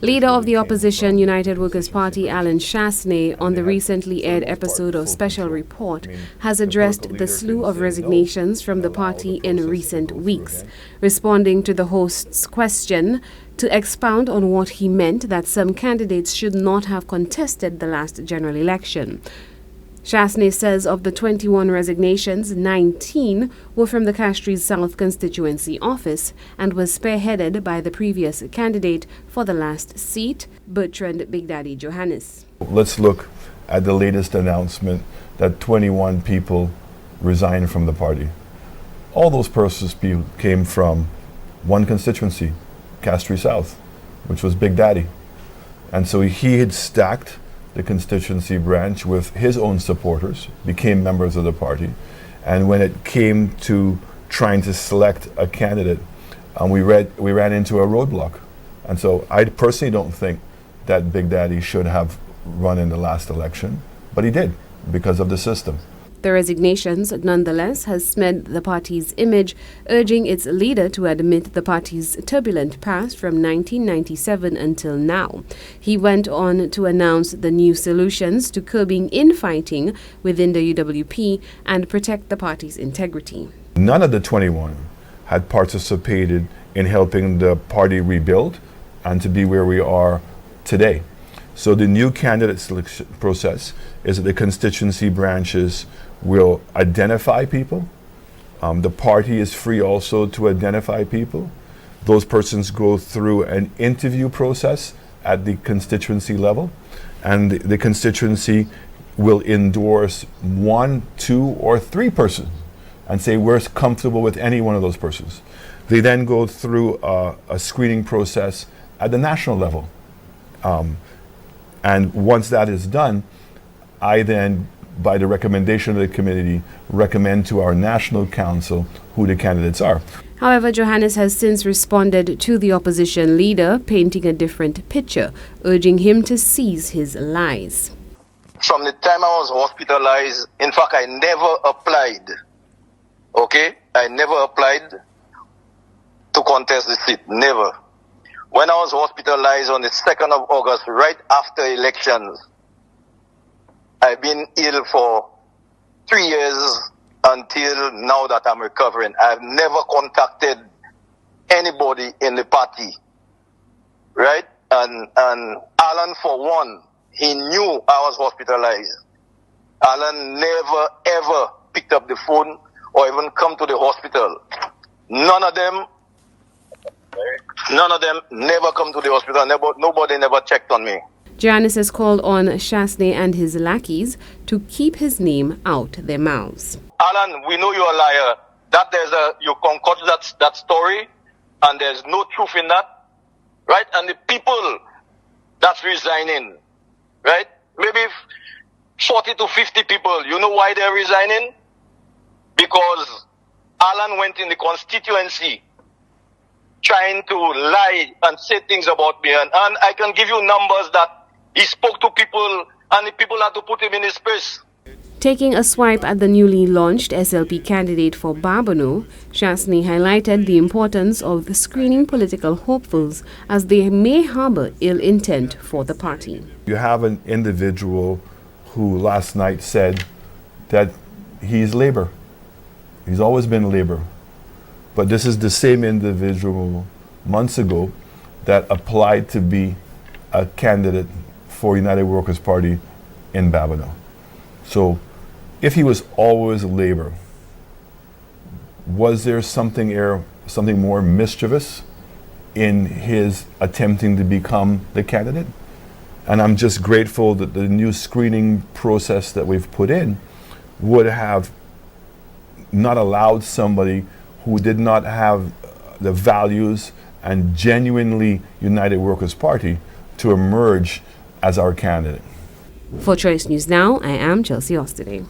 Leader of the opposition United Workers' Party, Allen Chastanet, on the recently aired episode of Special Report, has addressed the slew of resignations from the party in recent weeks. Responding to the host's question to expound on what he meant that some candidates should not have contested the last general election. Chastanet says of the 21 resignations, 19 were from the Castries South constituency office and was spearheaded by the previous candidate for the last seat, Bertrand Big Daddy Johannes. Let's look at the latest announcement that 21 people resigned from the party. All those persons came from one constituency, Castries South, which was Big Daddy. And so he had stacked the constituency branch with his own supporters, became members of the party, and when it came to trying to select a candidate, we ran into a roadblock. And so I personally don't think that Big Daddy should have run in the last election, but he did because of the system. The resignations, nonetheless, has smeared the party's image, urging its leader to admit the party's turbulent past from 1997 until now. He went on to announce the new solutions to curbing infighting within the UWP and protect the party's integrity. None of the 21 had participated in helping the party rebuild and to be where we are today. So the new candidate selection process is that the constituency branches will identify people. The party is free also to identify people. Those persons go through an interview process at the constituency level, and the constituency will endorse 1, 2, or 3 persons and say we're comfortable with any one of those persons. They then go through a screening process at the national level. And once that is done, I then, by the recommendation of the committee, recommend to our National Council who the candidates are. However, Johannes has since responded to the opposition leader, painting a different picture, urging him to cease his lies. From the time I was hospitalized, in fact, I never applied. Okay? I never applied to contest the seat. Never. When I was hospitalized on the 2nd of August, right after elections, I've been ill for 3 years until now that I'm recovering. I've never contacted anybody in the party, right? And Alan, for one, he knew I was hospitalized. Alan never, ever picked up the phone or even come to the hospital. None of them never come to the hospital. Nobody never checked on me. Johannes has called on Chastanet and his lackeys to keep his name out their mouths. Alan, we know you're a liar. That you concoct that story, and there's no truth in that, right? And the people that's resigning, right? Maybe 40 to 50 people. You know why they're resigning? Because Alan went in the constituency trying to lie and say things about me, and I can give you numbers that he spoke to people, and the people had to put him in his place. Taking a swipe at the newly launched SLP candidate for Barbano, Chastanet highlighted the importance of screening political hopefuls as they may harbor ill intent for the party. You have an individual who last night said that he's Labour. He's always been Labour. But this is the same individual months ago that applied to be a candidate for United Workers' Party in Barbano. So if he was always Labour, was there something more mischievous in his attempting to become the candidate? And I'm just grateful that the new screening process that we've put in would have not allowed somebody who did not have the values and genuinely United Workers' Party to emerge as our candidate. For Choice News Now, I am Chelsea Austinay.